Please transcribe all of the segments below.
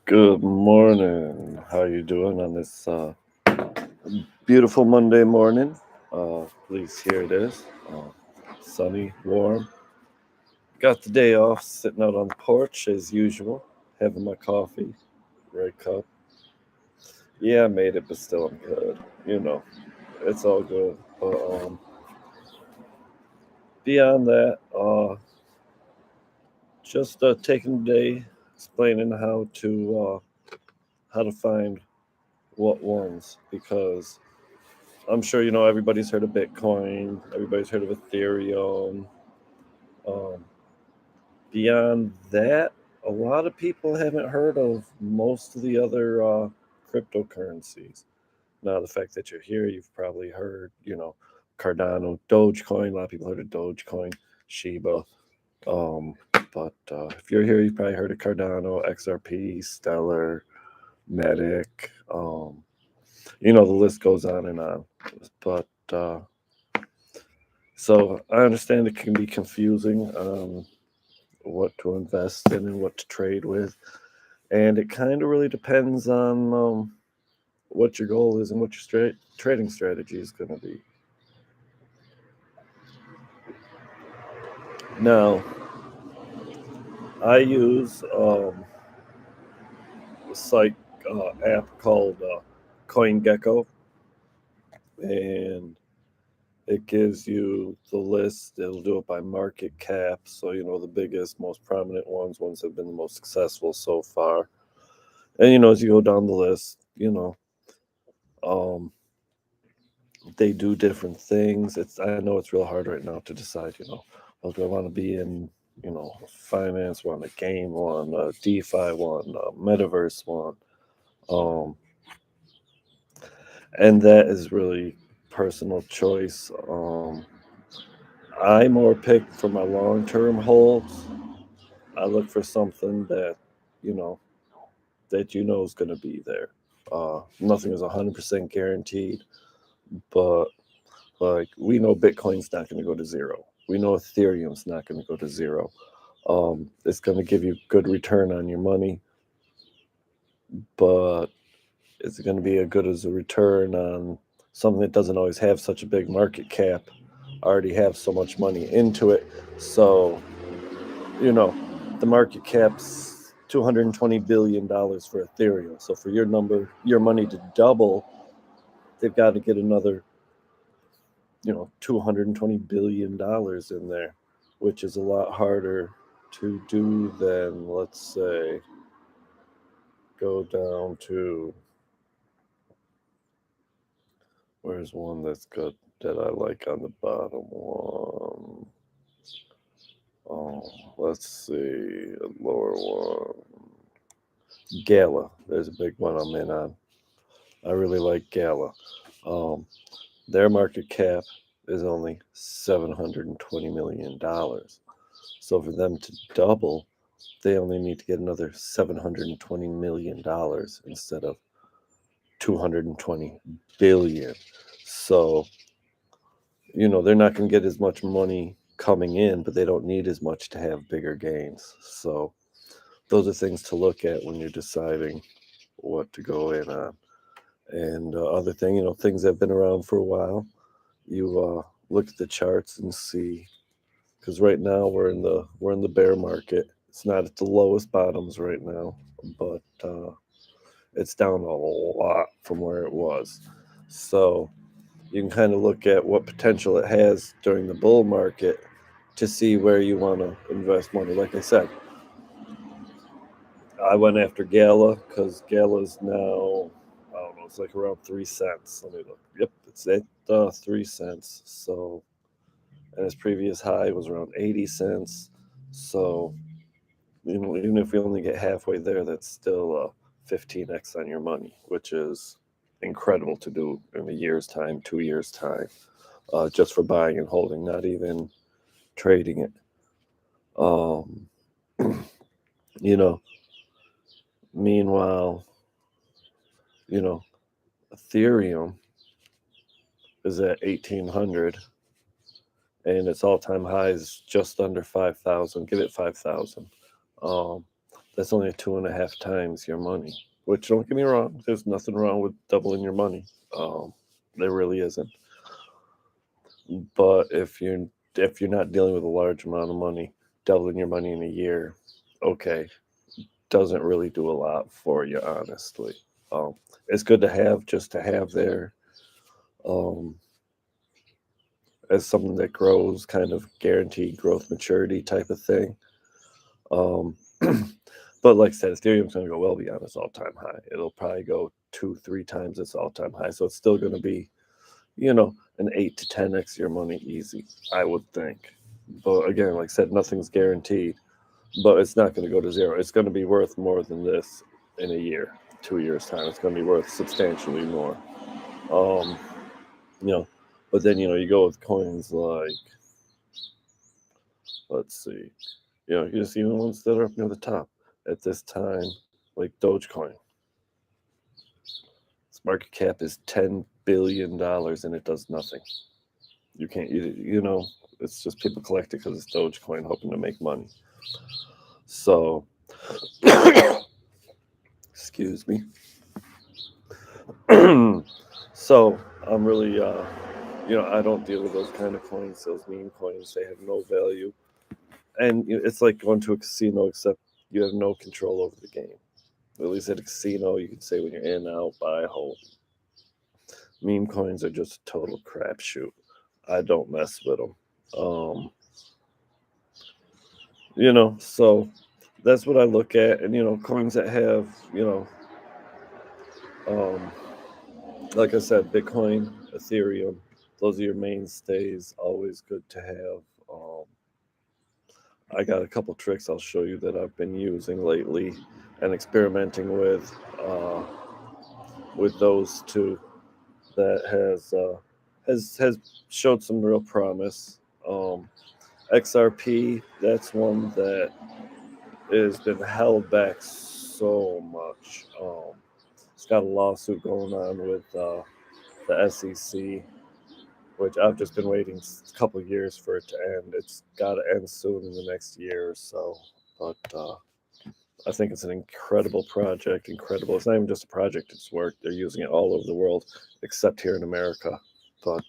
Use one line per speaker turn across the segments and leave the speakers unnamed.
Good morning. How you doing on this beautiful Monday morning? At least here it is. Sunny, warm. Got the day off, sitting out on the porch as usual, having my coffee, right cup. Yeah, I made it, but still I'm good. You know, it's all good. But beyond that, just taking the day, explaining how to find what ones because I'm sure you know everybody's heard of Bitcoin, everybody's heard of Ethereum. Um, Beyond that, a lot of people haven't heard of most of the other cryptocurrencies. Now, the fact that you're here, you've probably heard, Cardano, Dogecoin. A lot of people heard of Dogecoin, Shiba. Um, but if you're here, you've probably heard of Cardano, XRP, Stellar, Medic. The list goes on and on. But so I understand it can be confusing what to invest in and what to trade with, and it kind of really depends on what your goal is and what your trading strategy is going to be. Now, I use a site app called CoinGecko, and it gives you the list. It'll do it by market cap, so the biggest, most prominent ones that have been the most successful so far. And as you go down the list, um, they do different things. I know it's real hard right now to decide. Oh, do I want to be in finance one, a game one, a DeFi one, a metaverse one, um, and that is really personal choice. I more pick for my long term holds. I look for something that you know is going to be there. Nothing is 100% guaranteed, but like we know Bitcoin's not going to go to zero. We know Ethereum's not going to go to zero. It's going to give you good return on your money, but is it going to be as good as a return on something that doesn't always have such a big market cap? Already have so much money into it, so you know the market cap's $220 billion for Ethereum. So for your money to double, they've got to get another $220 billion in there, which is a lot harder to do than, let's say, go down to, where's one that's good that I like on the bottom one? Oh, let's see, a lower one. Gala. There's a big one I'm in on. I really like Gala. Um, their market cap is only $720 million. So for them to double, they only need to get another $720 million instead of 220 billion. So, they're not going to get as much money coming in, but they don't need as much to have bigger gains. So, those are things to look at when you're deciding what to go in on. And other thing, things that have been around for a while, you look at the charts and see, because right now we're in the bear market. It's not at the lowest bottoms right now, but it's down a lot from where it was. So you can kind of look at what potential it has during the bull market to see where you want to invest money. Like I said, I went after Gala because Gala's now, I don't know, it's like around 3 cents. Let me look. Yep, it's at 3 cents. So, and its previous high was around 80 cents. So, even if we only get halfway there, that's still 15x on your money, which is incredible to do in a year's time, 2 years' time, just for buying and holding, not even trading it. Um, you know, Meanwhile, you know, Ethereum is at 1800 and its all-time high is just under 5,000. Give it 5,000. Um, That's only 2.5 times your money. Which, don't get me wrong, there's nothing wrong with doubling your money. There really isn't. But if you're not dealing with a large amount of money, doubling your money in a year, okay, doesn't really do a lot for you, honestly. Um, it's good to have, just to have there, um, as something that grows, kind of guaranteed growth maturity type of thing. Um, but like I said, Ethereum's going to go well beyond its all-time high. It'll probably go 2-3 times its all-time high. So it's still going to be, an 8 to 10x your money easy, I would think. But again, like I said, nothing's guaranteed. But it's not going to go to zero. It's going to be worth more than this in a year, 2 years time. It's going to be worth substantially more. Um, you know, but then you go with coins like, let's see, you just even ones that are up near the top at this time, like Dogecoin. Its market cap is $10 billion and it does nothing. You can't, it's just people collect it because it's Dogecoin, hoping to make money. So, excuse me. So I'm really, I don't deal with those kind of coins, those meme coins. They have no value, and it's like going to a casino, except you have no control over the game. At least at a casino, you can say when you're in, out, buy, hold. Meme coins are just a total crapshoot. I don't mess with them. Um, so that's what I look at, and coins that have, um, like I said, Bitcoin, Ethereum, those are your mainstays. Always good to have. I got a couple tricks I'll show you that I've been using lately and experimenting with those two that has showed some real promise. XRP, that's one that has been held back so much. It's got a lawsuit going on with the SEC, which I've just been waiting a couple of years for it to end. It's got to end soon in the next year or so. But I think it's an incredible project. Incredible. It's not even just a project, it's work. They're using it all over the world, except here in America. But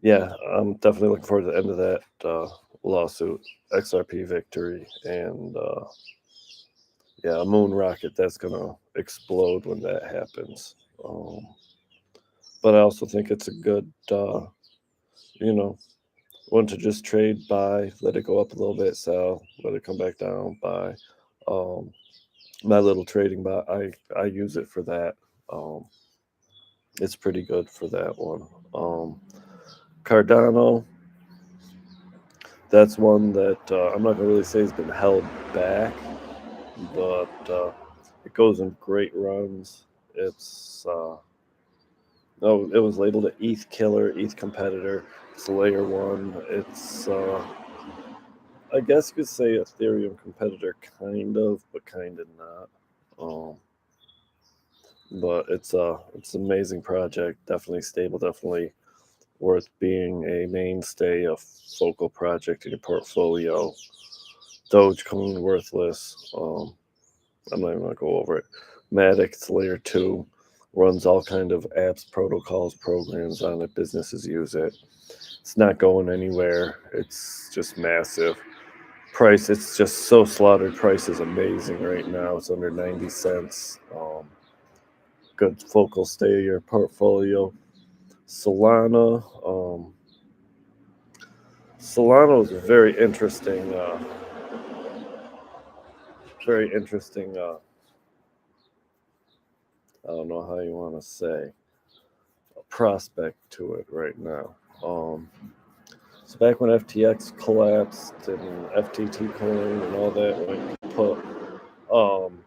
yeah, I'm definitely looking forward to the end of that lawsuit, XRP victory, and yeah, a moon rocket that's going to explode when that happens. But I also think it's a good, you know, one to just trade, buy, let it go up a little bit, sell, let it come back down, buy. Um, my little trading bot, I use it for that. Um, it's pretty good for that one. Cardano, that's one that I'm not gonna really say has been held back, but it goes in great runs. It's no, it was labeled an ETH killer, ETH competitor. It's a layer one. It's I guess you could say Ethereum competitor, kind of, but kind of not. Um, but it's an amazing project. Definitely stable. Definitely worth being a mainstay, a focal project in your portfolio. Dogecoin worthless. I'm not even gonna go over it. Matic, it's layer two, runs all kind of apps, protocols, programs on it. Businesses use it. It's not going anywhere. It's just massive. Price, it's just so slaughtered. Price is amazing right now. It's under 90 cents. Good focal stay your portfolio. Solana. Solana is a very interesting. I don't know how you want to say, a prospect to it right now. So back when FTX collapsed and FTT coin and all that went put, um,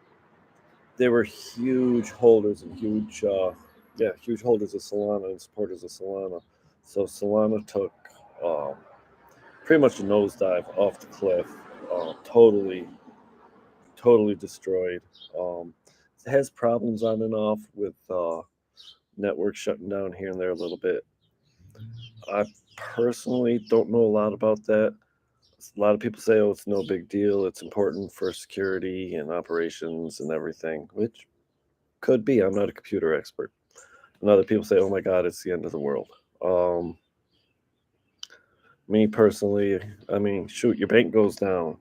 they were huge holders and huge holders of Solana and supporters of Solana. So Solana took um, pretty much a nosedive off the cliff, totally destroyed. Um, it has problems on and off with network shutting down here and there a little bit. I personally don't know a lot about that. a lot of people say, oh, it's no big deal. It's important for security and operations and everything, which could be. I'm not a computer expert. And other people say, oh my God, it's the end of the world. Me personally, I mean, shoot, your bank goes down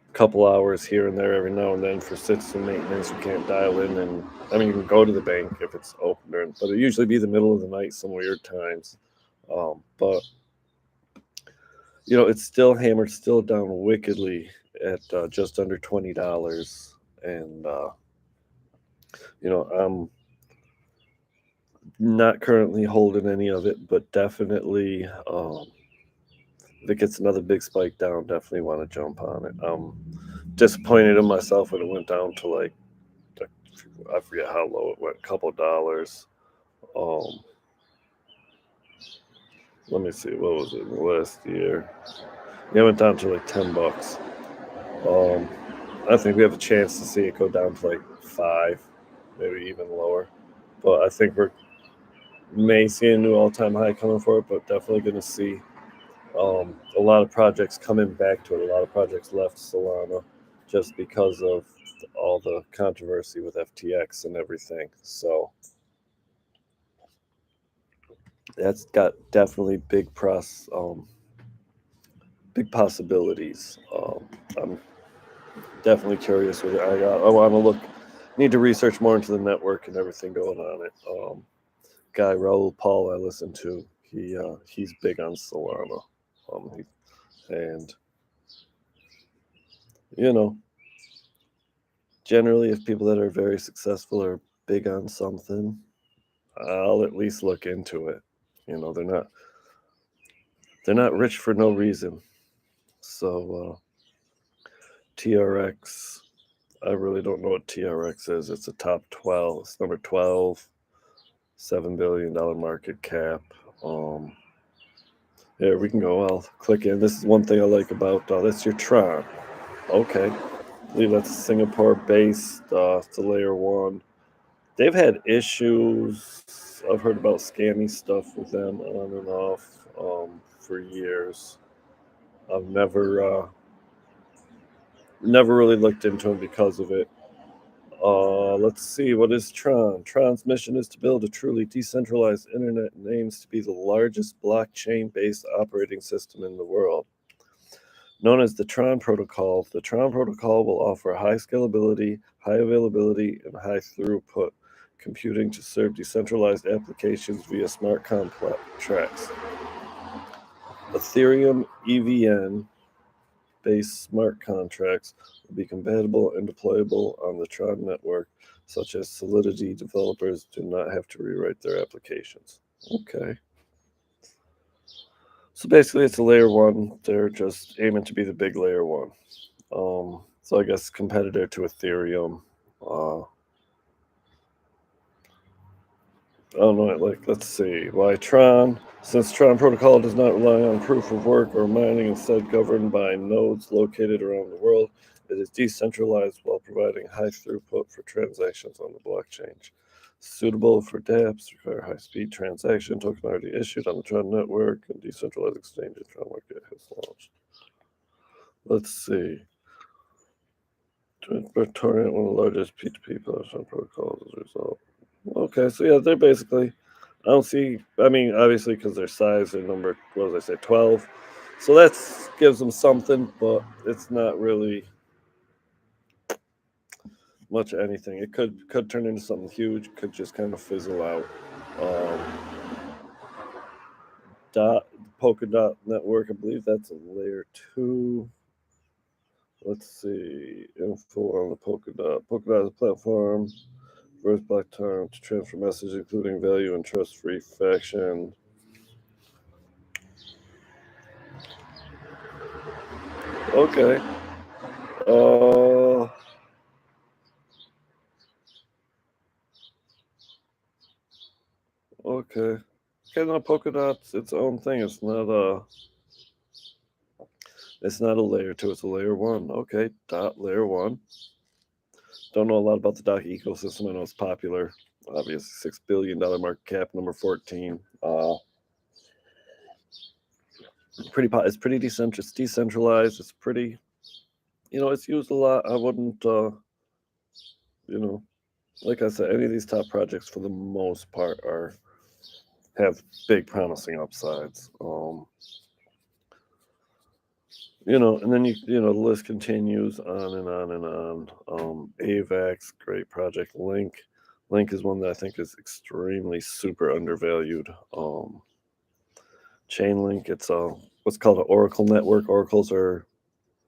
a couple hours here and there every now and then for system maintenance. You can't dial in, and I mean, you can go to the bank if it's open, but it usually be the middle of the night, some weird times. But it's still hammered, still down wickedly at just under $20, and I'm not currently holding any of it, but definitely, if it gets another big spike down, definitely want to jump on it. I'm disappointed in myself when it went down to like, I forget how low it went, a couple dollars. Let me see, what was it last year? Yeah, it went down to like $10. I think we have a chance to see it go down to like 5, maybe even lower. But I think we may see a new all-time high coming for it, but definitely going to see a lot of projects coming back to it. A lot of projects left Solana just because of all the controversy with FTX and everything. So that's got definitely big possibilities. I'm definitely curious with it. I want to need to research more into the network and everything going on it. Guy Raoul Pal I listen to, he's big on Solana, and generally, if people that are very successful are big on something, I'll at least look into it. They're not rich for no reason. So TRX, I really don't know what TRX is. It's a top 12. It's number 12, $7 billion market cap. Here we can go. I'll click in. This is one thing I like about that's your Tron. Okay, I believe that's Singapore-based. It's a layer 1. They've had issues. I've heard about scammy stuff with them on and off for years. I've never really looked into them because of it. Let's see, what is Tron? Tron's mission is to build a truly decentralized internet and aims to be the largest blockchain-based operating system in the world. Known as the Tron Protocol will offer high scalability, high availability, and high throughput computing to serve decentralized applications via smart contracts. Ethereum EVM-based smart contracts will be compatible and deployable on the Tron network, such as Solidity developers do not have to rewrite their applications. Okay. So basically, it's a layer 1. They're just aiming to be the big layer 1. So I guess competitor to Ethereum. I don't know, let's see. Why Tron? Since Tron Protocol does not rely on proof of work or mining, instead governed by nodes located around the world, it is decentralized while providing high throughput for transactions on the blockchain. Suitable for dApps, require high-speed transaction, token already issued on the Tron network, and decentralized exchange in Tron market has launched. Let's see. Torrent, one of the largest P2P platform protocols as a result. Okay, so yeah, they're basically, I don't see, I mean, obviously because their size, their number, what did I say, 12. So that gives them something, but it's not really much of anything. It could turn into something huge, could just kind of fizzle out. Polkadot network, I believe that's a layer 2. Let's see, info on the Polkadot. Polkadot is a platform, reverse block time to transfer messages, including value and trust-free faction. Okay. Okay. Okay, no, Polkadot's its own thing. It's not a layer 2, it's a layer 1. Okay, dot layer 1. Don't know a lot about the DOT ecosystem. I know it's popular. Obviously, $6 billion market cap, number 14. It's pretty decentralized. It's pretty, it's used a lot. I wouldn't, you know, like I said, any of these top projects for the most part have big promising upsides. And then the list continues on and on and on. AVAX, great project. Link is one that I think is extremely super undervalued. Chainlink, it's what's called an Oracle network. Oracles are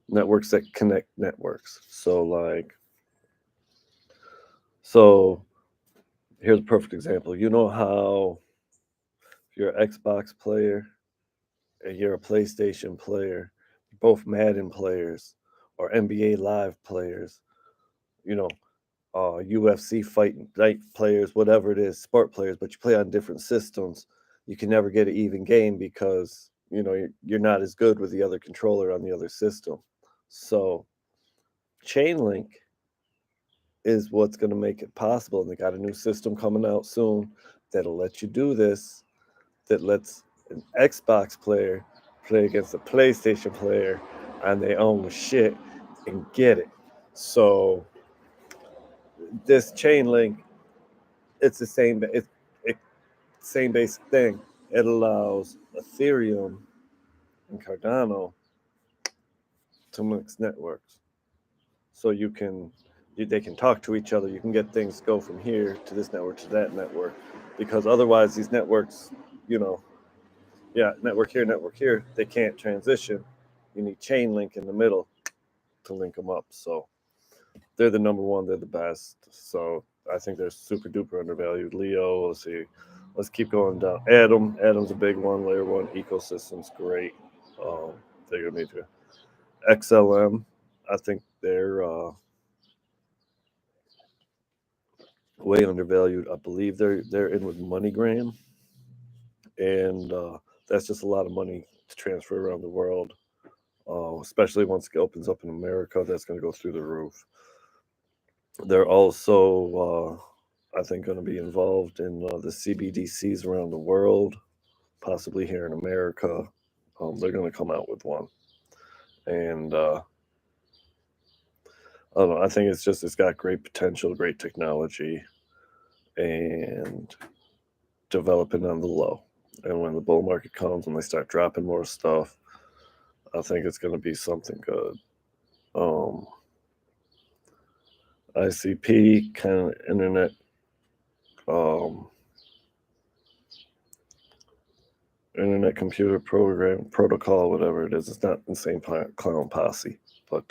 networks that connect networks. So here's a perfect example. You know how if you're an Xbox player and you're a PlayStation player, both Madden players or NBA Live players, you know, UFC fight night players, whatever it is, sport players, but you play on different systems. You can never get an even game because you're not as good with the other controller on the other system. So Chainlink is what's going to make it possible, and they got a new system coming out soon that'll let you do this. That lets an Xbox player play against a PlayStation player on their own shit and get it. So this Chainlink, it's the same. It's same basic thing. It allows Ethereum and Cardano to mix networks, so they can talk to each other. You can get things go from here to this network to that network, because otherwise these networks, network here, they can't transition. You need Chainlink in the middle to link them up. So they're the number one. They're the best. So I think they're super duper undervalued. Leo, let's see. Let's keep going down. Adam's a big one. Layer 1 ecosystem's great. They're going to need to. XLM, I think they're way undervalued. I believe they're in with MoneyGram, and that's just a lot of money to transfer around the world. Especially once it opens up in America, that's going to go through the roof. They're also, I think, going to be involved in the CBDCs around the world, possibly here in America. They're going to come out with one, and I don't know. I think it's got great potential, great technology, and developing on the low. And when the bull market comes and they start dropping more stuff, I think it's going to be something good. ICP kind of internet internet computer program protocol, whatever it is. It's not Insane Clown Posse, but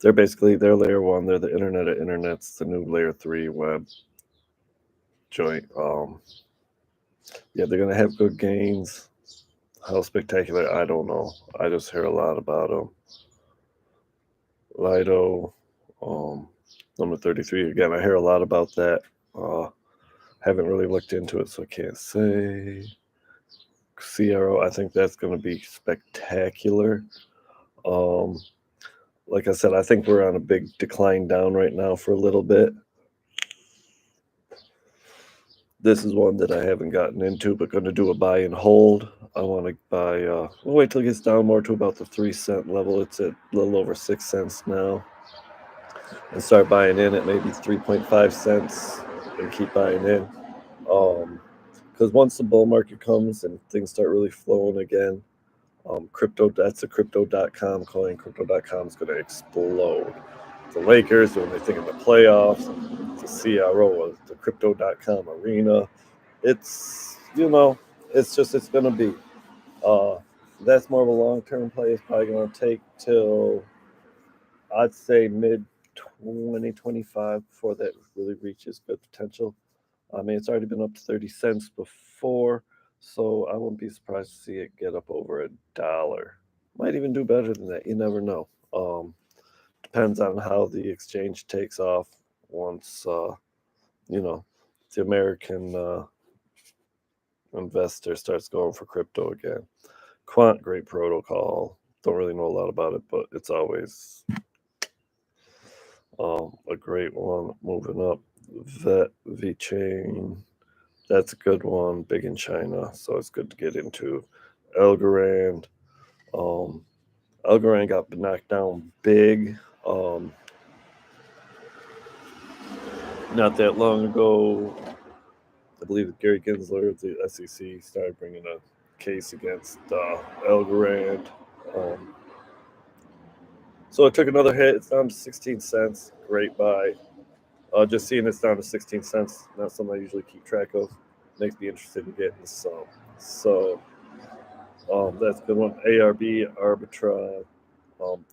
they're layer 1. They're the internet of internets, the new layer 3 web joint. They're gonna have good gains. How spectacular, I don't know. I just hear a lot about them. Lido, number 33 again. I hear a lot about that. Haven't really looked into it, so I can't say. CRO, I think that's going to be spectacular. Like I said, I think we're on a big decline down right now for a little bit. This is one that I haven't gotten into, but going to do a buy and hold. I want to buy. We'll wait till it gets down more to about the 3-cent level. It's at a little over 6 cents now, and start buying in at maybe 3.5 cents and keep buying in. Because once the bull market comes and things start really flowing again, that's a crypto.com coin. Crypto.com is going to explode. The Lakers, when they think of the playoffs, the CRO, the crypto.com arena. It's going to be. That's more of a long-term play. It's probably going to take till, I'd say, mid-2025 before that really reaches good potential. I mean, it's already been up to 30 cents before, so I wouldn't be surprised to see it get up over $1. Might even do better than that. You never know. Depends on how the exchange takes off once, the American investor starts going for crypto again. Quant, great protocol. Don't really know a lot about it, but it's always a great one. Moving up, VeChain. That's a good one. Big in China, so it's good to get into. Elgarand. Elgarand got knocked down big. Not that long ago, I believe Gary Gensler of the SEC started bringing a case against Elgarand. So it took another hit. It's down to 16 cents. Great buy. Just seeing it's down to 16 cents, not something I usually keep track of, makes me interested in getting some. So that's a good one. ARB, Arbitra.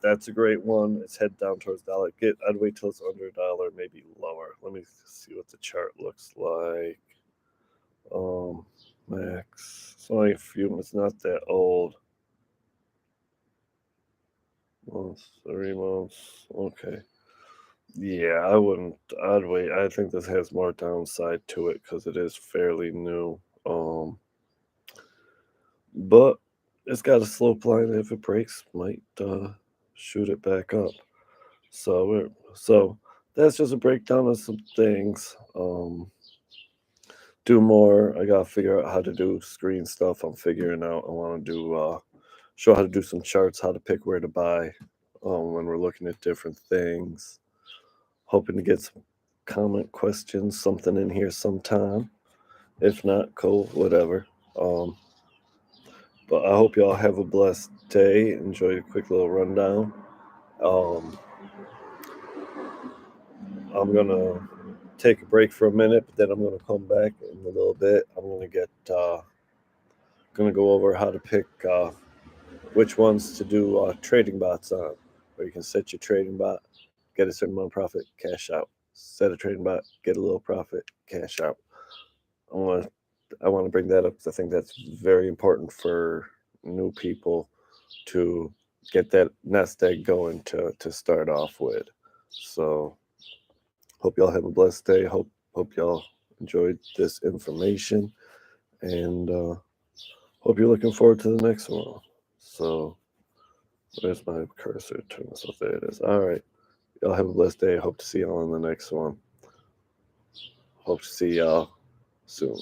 That's a great one. It's head down towards dollar. I'd wait till it's under $1, maybe lower. Let me see what the chart looks like. Max. It's only a few. It's not that old. Months, 3 months. Okay. Yeah, I wouldn't. I'd wait. I think this has more downside to it because it is fairly new. But it's got a slope line. If it breaks, might shoot it back up. So that's just a breakdown of some things. Do more. I gotta figure out how to do screen stuff. I'm figuring out. I want to do show how to do some charts, how to pick where to buy when we're looking at different things. Hoping to get some comment questions, something in here sometime. If not, cool, whatever. But I hope y'all have a blessed day. Enjoy a quick little rundown. I'm gonna take a break for a minute, but then I'm gonna come back in a little bit. I'm gonna go over how to pick which ones to do trading bots on, where you can set your trading bot, get a certain amount of profit, cash out. Set a trading bot, get a little profit, cash out. I want to bring that up because I think that's very important for new people to get that nest egg going to start off with. So hope y'all have a blessed day. Hope y'all enjoyed this information, and hope you're looking forward to the next one. So where's my cursor? Turn this off. There it is. All right. Y'all have a blessed day. Hope to see y'all in the next one. Hope to see y'all soon.